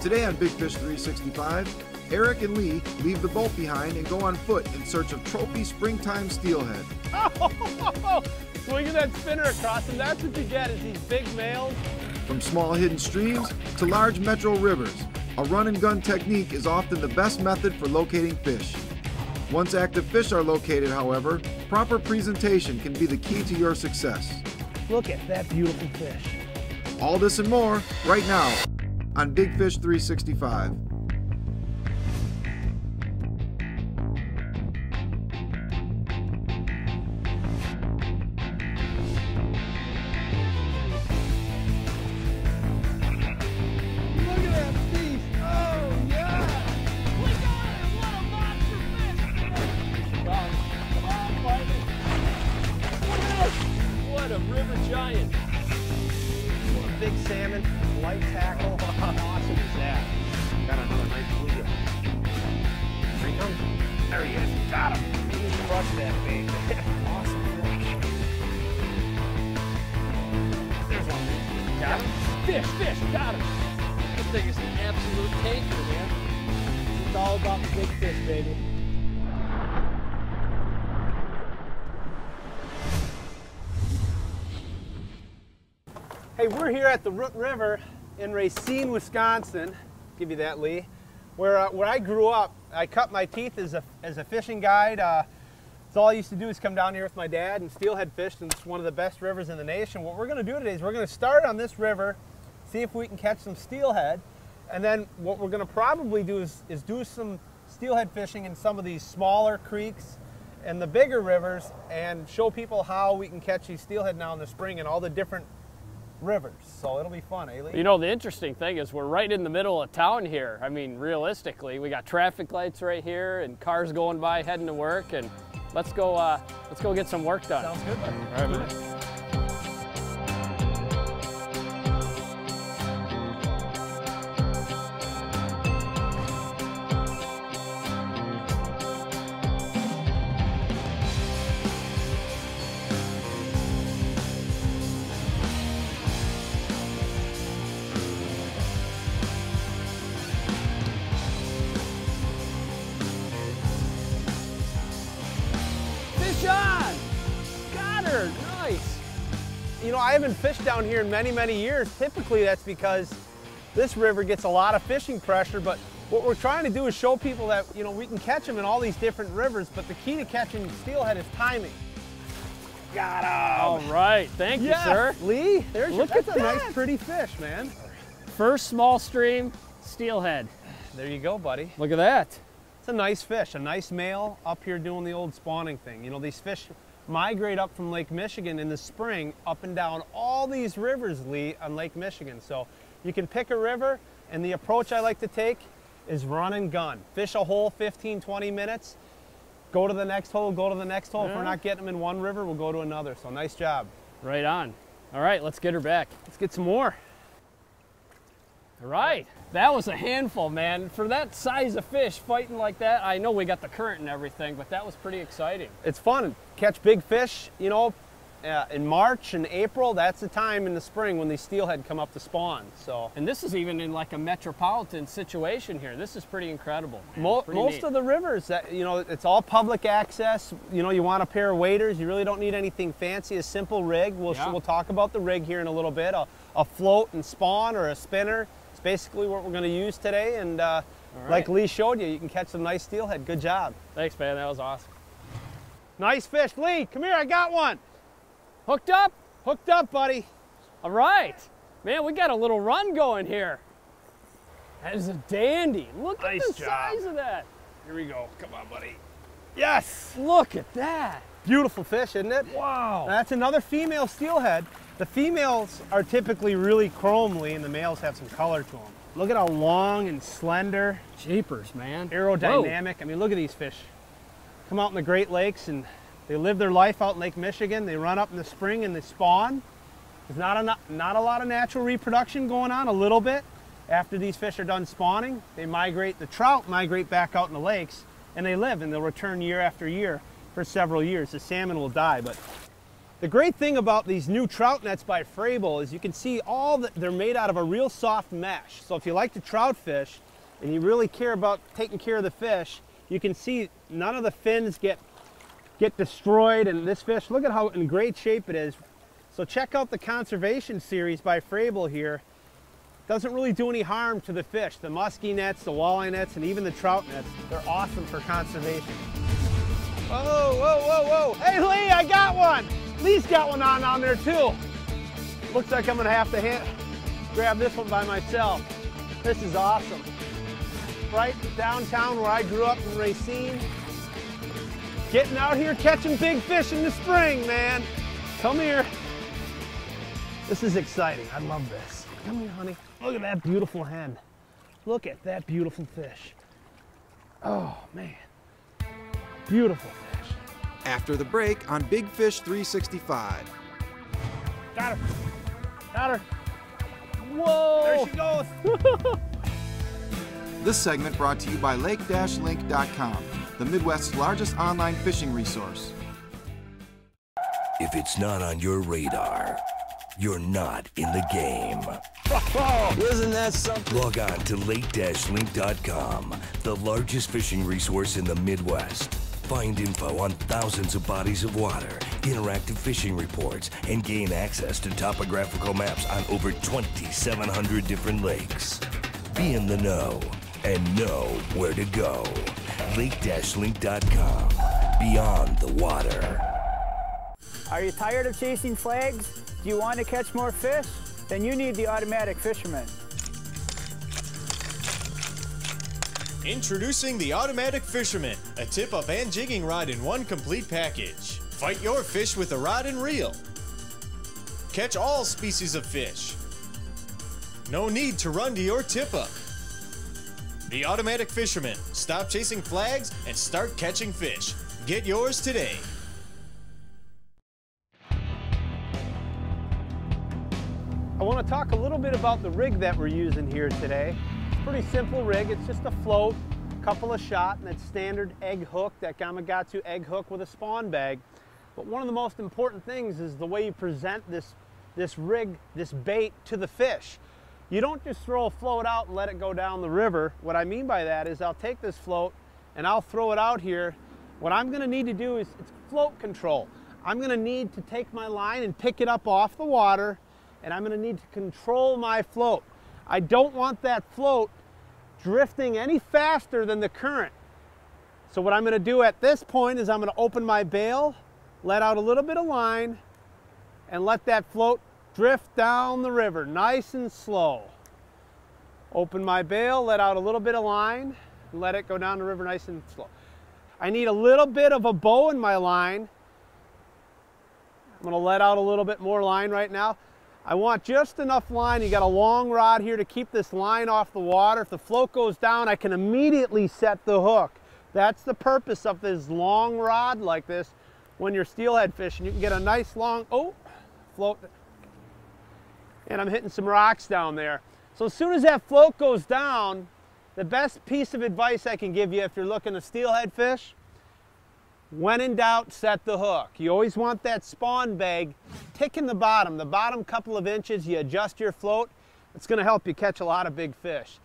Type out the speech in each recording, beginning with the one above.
Today on Big Fish 365, Eric and Lee leave the boat behind and go on foot in search of trophy springtime steelhead. Oh, swinging that spinner across, and that's what you get is these big males. From small hidden streams to large metro rivers, a run and gun technique is often the best method for locating fish. Once active fish are located, however, proper presentation can be the key to your success. Look at that beautiful fish. All this and more right now on Big Fish 365. Giant. Big salmon, light tackle. How awesome is that? Got another nice bluegill. Here he comes. There he is. Got him. He just crushed that bait. Awesome fish. There's one. Got him. Fish. Got him. This thing is an absolute tanker, man. It's all about the big fish, baby. Hey, we're here at the Root River in Racine, Wisconsin. Give you that, Lee. Where I grew up. I cut my teeth as a fishing guide. So all I used to do is come down here with my dad and steelhead fish, and it's one of the best rivers in the nation. What we're going to do today is we're going to start on this river, see if we can catch some steelhead, and then what we're going to probably do is do some steelhead fishing in some of these smaller creeks and the bigger rivers, and show people how we can catch these steelhead now in the spring and all the different rivers. So it'll be fun, eh, Lee? You know, the interesting thing is we're right in the middle of town here. I mean, realistically, we got traffic lights right here and cars going by heading to work, and let's go get some work done. Sounds good, buddy. All right, man. John! Got her! Nice! You know, I haven't fished down here in many, many years. Typically that's because this river gets a lot of fishing pressure, but what we're trying to do is show people that, you know, we can catch them in all these different rivers, but the key to catching steelhead is timing. Got him! All right, thank you, sir. Lee, Look at that's a that. nice, pretty fish, man. First small stream, steelhead. There you go, buddy. Look at that. It's a nice fish, a nice male up here doing the old spawning thing. You know, these fish migrate up from Lake Michigan in the spring up and down all these rivers, Lee, on Lake Michigan. So you can pick a river, and the approach I like to take is run and gun. Fish a hole 15, 20 minutes, go to the next hole, go to the next hole. Yeah. If we're not getting them in one river, we'll go to another. So nice job. Right on. All right, let's get her back. Let's get some more. All right, that was a handful, man. For that size of fish fighting like that, I know we got the current and everything, but that was pretty exciting. It's fun. Catch big fish, you know, in March and April. That's the time in the spring when these steelhead come up to spawn. So, And this is even in like a metropolitan situation here. This is pretty incredible. most of the rivers, that, you know, it's all public access. You know, you want a pair of waders. You really don't need anything fancy. A simple rig. We'll talk about the rig here in a little bit. A float and spawn or a spinner. It's basically what we're going to use today. And like Lee showed you, you can catch some nice steelhead. Good job. Thanks, man. That was awesome. Nice fish. Lee, come here. I got one. Hooked up? Hooked up, buddy. All right. Man, we got a little run going here. That is a dandy. Look at the size of that. Here we go. Come on, buddy. Yes. Look at that. Beautiful fish, isn't it? Wow. That's another female steelhead. The females are typically really chromely, and the males have some color to them. Look at how long and slender. Jeepers, man. Aerodynamic. Whoa. I mean, look at these fish. Come out in the Great Lakes, and they live their life out in Lake Michigan. They run up in the spring and they spawn. There's not a lot of natural reproduction going on, a little bit. After these fish are done spawning, they migrate, the trout migrate back out in the lakes, and they live, and they'll return year after year for several years. The salmon will die, but The great thing about these new trout nets by Frable is you can see they're made out of a real soft mesh. So if you like to trout fish and you really care about taking care of the fish, you can see none of the fins get destroyed, and this fish, look at how in great shape it is. So check out the conservation series by Frable here. Doesn't really do any harm to the fish. The muskie nets, the walleye nets, and even the trout nets, they're awesome for conservation. Whoa, whoa, whoa, whoa. Hey Lee, I got one. Lee's got one on there too. Looks like I'm gonna have to grab this one by myself. This is awesome. Right downtown where I grew up in Racine. Getting out here catching big fish in the spring, man. Come here. This is exciting. I love this. Come here, honey. Look at that beautiful hen. Look at that beautiful fish. Oh, man. Beautiful fish. After the break on Big Fish 365. Got her. Got her. Whoa. There she goes. This segment brought to you by Lake-Link.com, the Midwest's largest online fishing resource. If it's not on your radar, you're not in the game. Isn't that something? Log on to Lake-Link.com, the largest fishing resource in the Midwest. Find info on thousands of bodies of water, interactive fishing reports, and gain access to topographical maps on over 2,700 different lakes. Be in the know and know where to go. Lake-Link.com, beyond the water. Are you tired of chasing flags? Do you want to catch more fish? Then you need the Automatic Fisherman. Introducing the Automatic Fisherman, a tip-up and jigging rod in one complete package. Fight your fish with a rod and reel. Catch all species of fish. No need to run to your tip-up. The Automatic Fisherman. Stop chasing flags and start catching fish. Get yours today. I want to talk a little bit about the rig that we're using here today. It's a pretty simple rig. It's just a float, a couple of shot, and that standard egg hook, that Gamakatsu egg hook with a spawn bag. But one of the most important things is the way you present this rig, this bait to the fish. You don't just throw a float out and let it go down the river. What I mean by that is I'll take this float and I'll throw it out here. What I'm going to need to do is it's float control. I'm going to need to take my line and pick it up off the water, and I'm going to need to control my float. I don't want that float drifting any faster than the current. So what I'm going to do at this point is I'm going to open my bail, let out a little bit of line, and let that float drift down the river nice and slow. Open my bail, let out a little bit of line, and let it go down the river nice and slow. I need a little bit of a bow in my line. I'm going to let out a little bit more line right now. I want just enough line. You got a long rod here to keep this line off the water. If the float goes down, I can immediately set the hook. That's the purpose of this long rod like this when you're steelhead fishing. You can get a nice long, float. And I'm hitting some rocks down there. So as soon as that float goes down, the best piece of advice I can give you if you're looking to steelhead fish, when in doubt, set the hook. You always want that spawn bag ticking the bottom couple of inches. You adjust your float. It's going to help you catch a lot of big fish.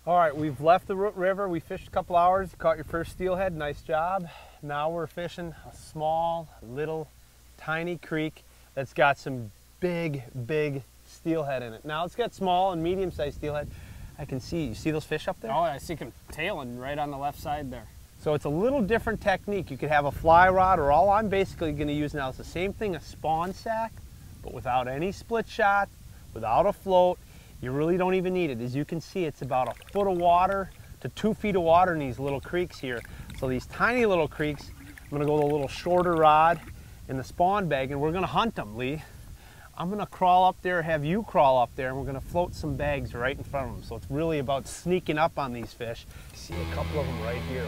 All right, we've left the Root River. We fished a couple hours, caught your first steelhead. Nice job. Now we're fishing a small, little, tiny creek that's got some big steelhead in it. Now it's got small and medium-sized steelhead. I can see, you see those fish up there? Oh, I see them tailing right on the left side there. So it's a little different technique. You could have a fly rod, or all I'm basically going to use now is the same thing, a spawn sack, but without any split shot, without a float. You really don't even need it. As you can see, it's about a foot of water to 2 feet of water in these little creeks here. So these tiny little creeks, I'm going to go with a little shorter rod in the spawn bag, and we're going to hunt them, Lee. I'm going to crawl up there, have you crawl up there, and we're going to float some bags right in front of them. So it's really about sneaking up on these fish. See a couple of them right here.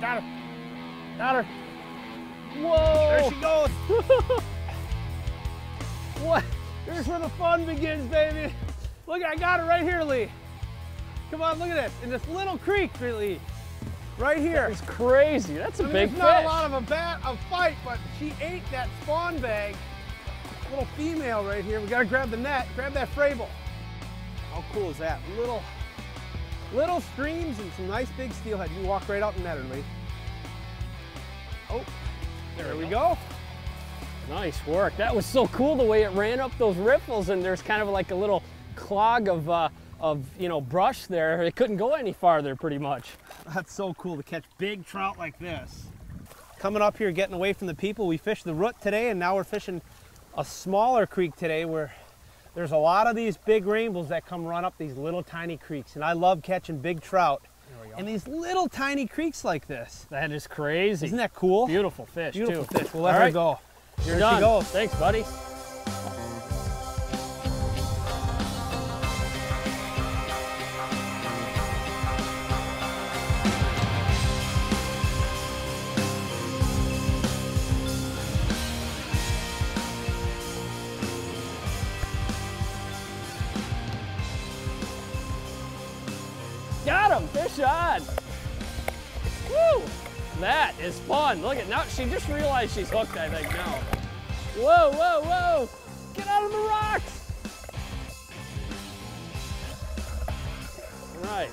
Got her. Got her. Whoa! There she goes. What? Here's where the fun begins, baby. Look, I got her right here, Lee. Come on, look at this. In this little creek, Lee. Right here. It's crazy. That's a big fish. It's not a lot of a fight, but she ate that spawn bag. Little female right here. We gotta grab the net, grab that Frable. How cool is that? Little streams and some nice big steelhead. You walk right out in that, Lee. Oh, there we go. Nice work. That was so cool the way it ran up those riffles, and there's kind of like a little clog of you know, brush there. It couldn't go any farther pretty much. That's so cool to catch big trout like this. Coming up here, getting away from the people, we fished the Root today, and now we're fishing a smaller creek today where there's a lot of these big rainbows that come run up these little tiny creeks, and I love catching big trout in these little tiny creeks like this. That is crazy. Isn't that cool? Beautiful fish, Beautiful too. fish. We'll let her go. You're Here done. she goes. Thanks, buddy. Got him, fish on. Woo, that is fun. Look at, now she just realized she's hooked, I think now. Whoa, whoa, whoa, get out of the rocks. All right,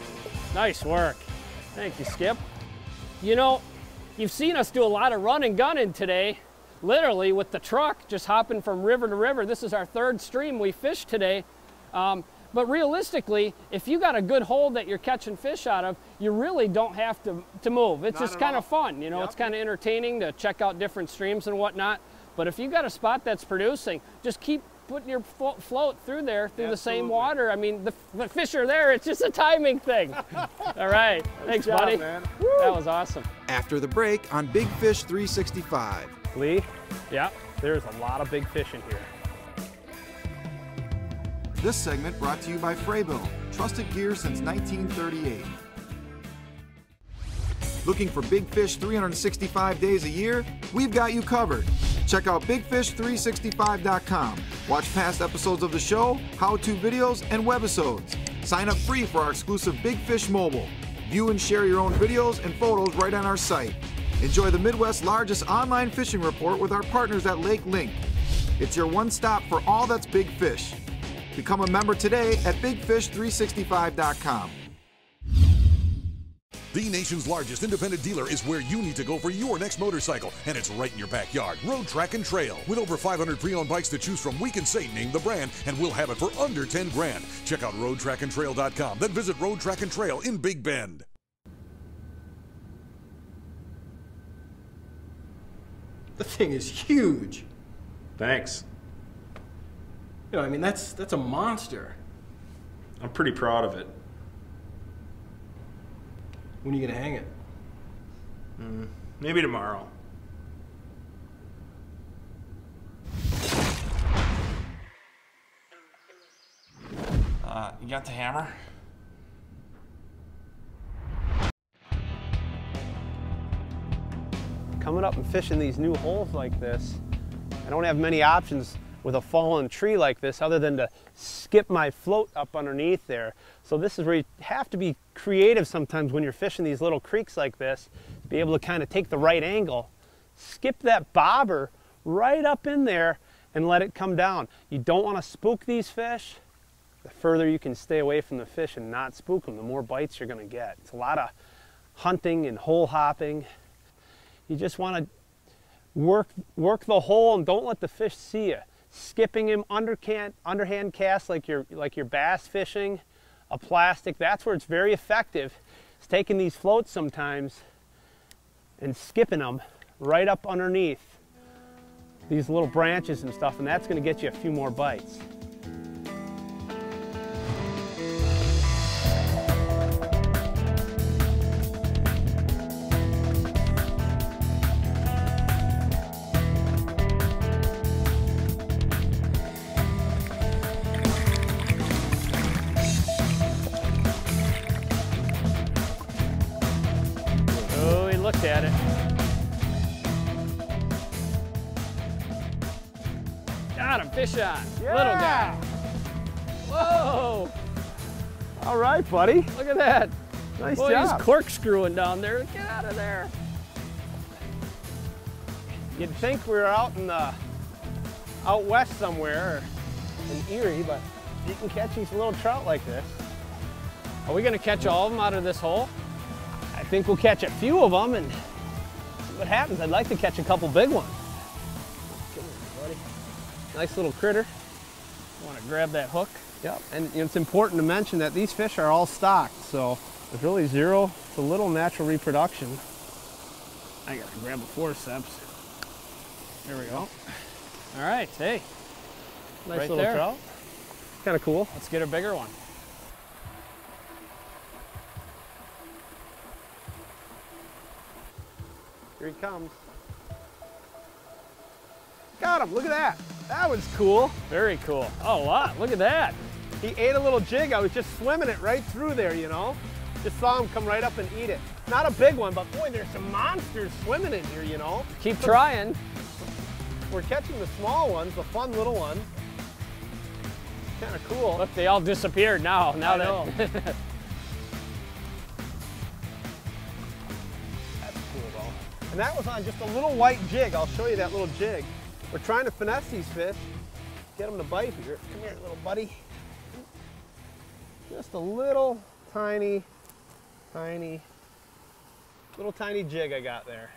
nice work. Thank you, Skip. You know, you've seen us do a lot of run and gunning today, literally with the truck, just hopping from river to river. This is our third stream we fished today. But realistically, if you got a good hole that you're catching fish out of, you really don't have to move. It's just kind of fun, you know, Yep. It's kind of entertaining to check out different streams and whatnot. But if you got a spot that's producing, just keep putting your float through there, through the same water. I mean, the fish are there, it's just a timing thing. All right, thanks, job, buddy. man. That was awesome. After the break on Big Fish 365. Lee, Yeah. there's a lot of big fish in here. This segment brought to you by Fraybill, trusted gear since 1938. Looking for big fish 365 days a year? We've got you covered. Check out bigfish365.com. Watch past episodes of the show, how-to videos, and webisodes. Sign up free for our exclusive Big Fish Mobile. View and share your own videos and photos right on our site. Enjoy the Midwest's largest online fishing report with our partners at Lake Link. It's your one-stop for all that's big fish. Become a member today at bigfish365.com. The nation's largest independent dealer is where you need to go for your next motorcycle, and it's right in your backyard. Road Track and Trail. With over 500 pre-owned bikes to choose from, we can say name the brand, and we'll have it for under 10 grand. Check out roadtrackandtrail.com, then visit Road Track and Trail in Big Bend. The thing is huge. Thanks. You know, I mean, that's a monster. I'm pretty proud of it. When are you gonna hang it? Maybe tomorrow. You got the hammer? Coming up and fishing these new holes like this, I don't have many options with a fallen tree like this other than to skip my float up underneath there. So this is where you have to be creative sometimes when you're fishing these little creeks like this, to be able to kind of take the right angle, skip that bobber right up in there and let it come down. You don't want to spook these fish. The further you can stay away from the fish and not spook them, the more bites you're going to get. It's a lot of hunting and hole hopping. You just want to work the hole and don't let the fish see you. Skipping him underhand cast like you're bass fishing, a plastic, that's where it's very effective. It's taking these floats sometimes and skipping them right up underneath these little branches and stuff, and that's going to get you a few more bites. At it. Got him, fish on. Yeah. Little guy. Whoa. All right, buddy. Look at that. Nice Boy, job. he's corkscrewing down there. Get out of there. You'd think we were out in the out west somewhere or in Erie, but you can catch these little trout like this. Are we gonna catch all of them out of this hole? I think we'll catch a few of them and see what happens. I'd like to catch a couple big ones. Come here, buddy. Nice little critter. Want to grab that hook? Yep, and it's important to mention that these fish are all stocked, so there's really zero to little natural reproduction. I gotta grab a forceps. There we go. All right, hey. Nice Right little there. trout. Kind of cool. Let's get a bigger one. Here he comes. Got him, look at that. That was cool. Very cool. Oh, wow, look at that. He ate a little jig. I was just swimming it right through there, you know. Just saw him come right up and eat it. Not a big one, but boy, there's some monsters swimming in here, you know. Keep trying. We're catching the small ones, the fun little ones. Kind of cool. Look, they all disappeared now. Now I know. that That's cool though. And that was on just a little white jig. I'll show you that little jig. We're trying to finesse these fish, get them to bite here. Come here, little buddy. Just a little tiny jig I got there.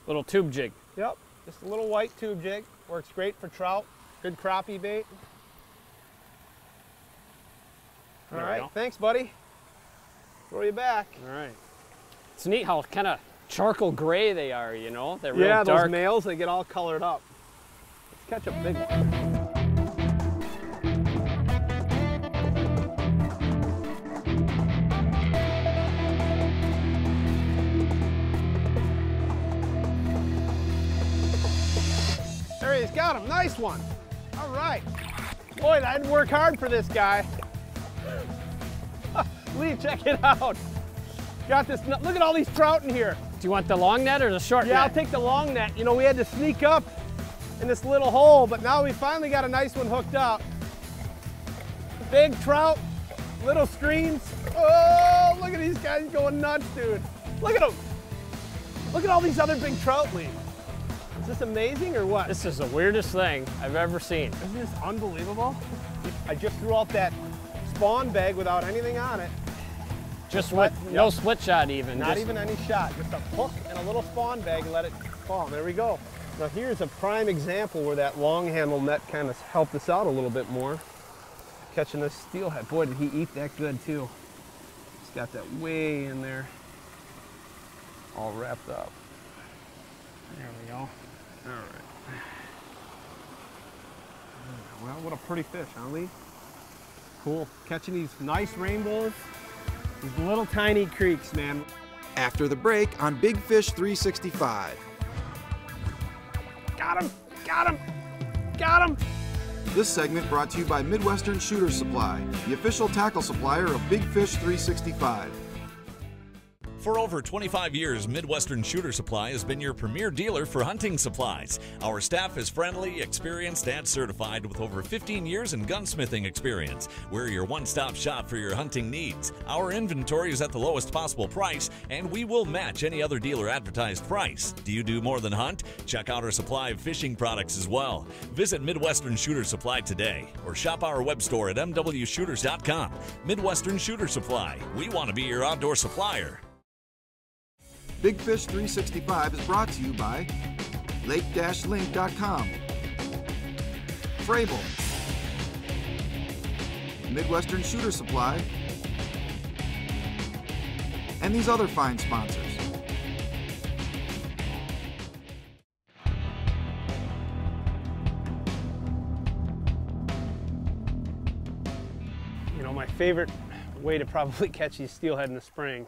little tube jig. Yep, just a little white tube jig. Works great for trout. Good crappie bait. All There we right, go. thanks, buddy. Throw you back. All right. It's neat how kind of charcoal gray they are, you know? They're real Yeah, dark. those males, they get all colored up. Let's catch a big one. There he is, got him, nice one. All right. Boy, I'd work hard for this guy. Lee, check it out. Got this, look at all these trout in here. Do you want the long net or the short net? Yeah, I'll take the long net. You know, we had to sneak up in this little hole, but now we finally got a nice one hooked up. Big trout, little streams. Oh, look at these guys going nuts, dude. Look at them. Look at all these other big trout, Lee. Is this amazing or what? This is the weirdest thing I've ever seen. Isn't this unbelievable? I just threw out that spawn bag without anything on it. Just with no split shot even. Not just even any shot, just a hook and a little spawn bag and let it fall. There we go. Now here's a prime example where that long handle net kind of helped us out a little bit more. Catching this steelhead. Boy, did he eat that good too. He's got that way in there. All wrapped up. There we go. All right. Well, what a pretty fish, huh, Lee? Cool. Catching these nice rainbows. These little tiny creeks, man. After the break on Big Fish 365. Got him! Got him! Got him! This segment brought to you by Midwestern Shooter Supply, the official tackle supplier of Big Fish 365. For over 25 years, Midwestern Shooter Supply has been your premier dealer for hunting supplies. Our staff is friendly, experienced, and certified with over 15 years in gunsmithing experience. We're your one-stop shop for your hunting needs. Our inventory is at the lowest possible price, and we will match any other dealer advertised price. Do you do more than hunt? Check out our supply of fishing products as well. Visit Midwestern Shooter Supply today, or shop our web store at mwshooters.com. Midwestern Shooter Supply. We want to be your outdoor supplier. Big Fish 365 is brought to you by lake-link.com, Frable, Midwestern Shooter Supply, and these other fine sponsors. You know, my favorite way to probably catch these steelhead in the spring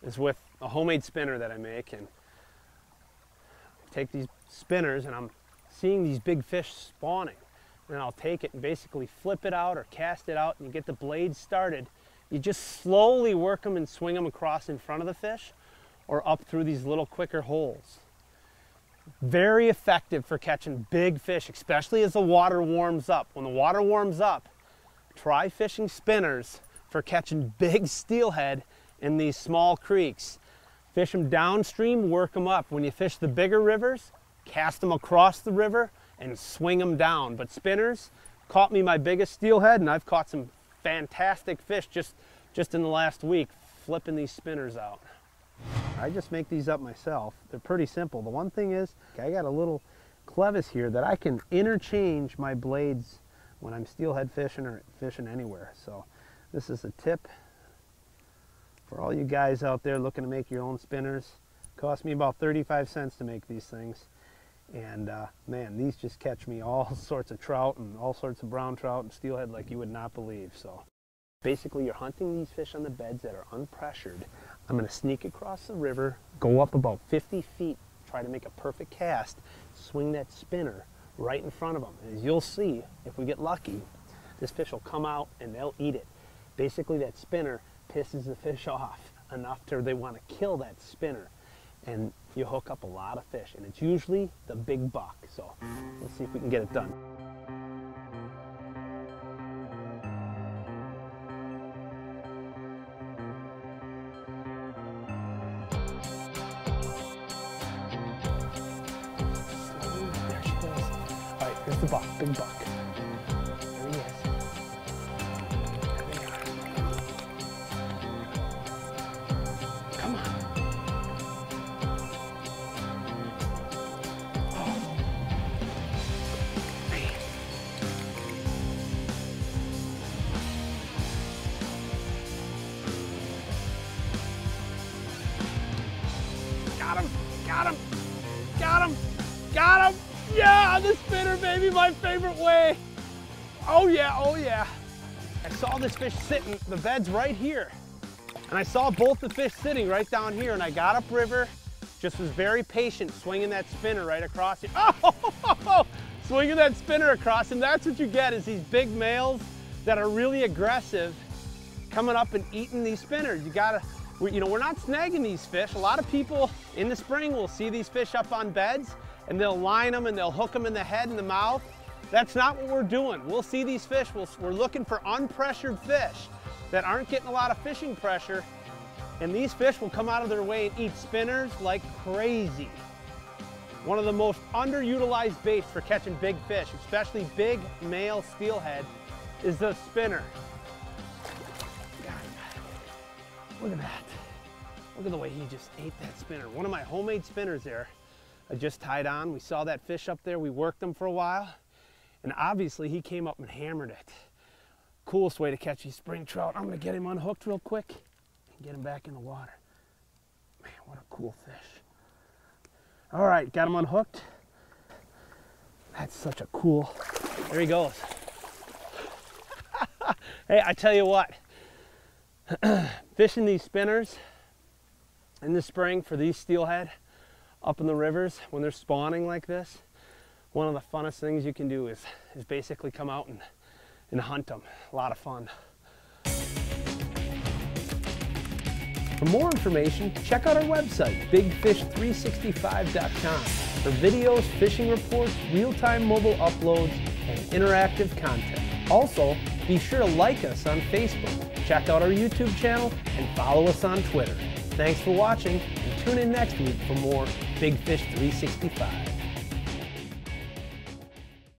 is with a homemade spinner that I make, and take these spinners and I'm seeing these big fish spawning, and I'll take it and basically flip it out or cast it out, and you get the blades started. You just slowly work them and swing them across in front of the fish or up through these little quicker holes. Very effective for catching big fish, especially as the water warms up. When the water warms up, try fishing spinners for catching big steelhead in these small creeks. Fish them downstream, work them up. When you fish the bigger rivers, cast them across the river and swing them down. But spinners caught me my biggest steelhead, and I've caught some fantastic fish just in the last week flipping these spinners out. I just make these up myself. They're pretty simple. The one thing is, I got a little clevis here that I can interchange my blades when I'm steelhead fishing or fishing anywhere. So this is a tip for all you guys out there looking to make your own spinners. Cost me about 35 cents to make these things. And man, these just catch me all sorts of trout and all sorts of brown trout and steelhead like you would not believe. So basically you're hunting these fish on the beds that are unpressured. I'm going to sneak across the river, go up about 50 feet, try to make a perfect cast, swing that spinner right in front of them. And as you'll see, if we get lucky, this fish will come out and they'll eat it. Basically that spinner pisses the fish off enough to they want to kill that spinner, and you hook up a lot of fish, and it's usually the big buck. So let's see if we can get it done. There she goes. All right, here's the buck, big buck. There he is. Got him, got him, got him, got him. Yeah, the spinner, baby, my favorite way. Oh yeah, oh yeah. I saw this fish sitting, the bed's right here. And I saw both the fish sitting right down here, and I got upriver, just was very patient, swinging that spinner right across it. Oh, swinging that spinner across, and that's what you get is these big males that are really aggressive coming up and eating these spinners. You gotta, you know, we're not snagging these fish. A lot of people in the spring will see these fish up on beds and they'll line them and they'll hook them in the head and the mouth. That's not what we're doing. We'll see these fish, we're looking for unpressured fish that aren't getting a lot of fishing pressure, and these fish will come out of their way and eat spinners like crazy. One of the most underutilized baits for catching big fish, especially big male steelhead, is the spinner. Look at that. Look at the way he just ate that spinner. One of my homemade spinners there, I just tied on. We saw that fish up there. We worked him for a while. And obviously he came up and hammered it. Coolest way to catch these spring trout. I'm gonna get him unhooked real quick and get him back in the water. Man, what a cool fish. All right, got him unhooked. That's such a cool, there he goes. Hey, I tell you what, fishing these spinners in the spring for these steelhead up in the rivers when they're spawning like this, one of the funnest things you can do is basically come out and hunt them. A lot of fun. For more information, check out our website, bigfish365.com, for videos, fishing reports, real-time mobile uploads, and interactive content. Also, be sure to like us on Facebook, check out our YouTube channel, and follow us on Twitter. Thanks for watching, and tune in next week for more Big Fish 365.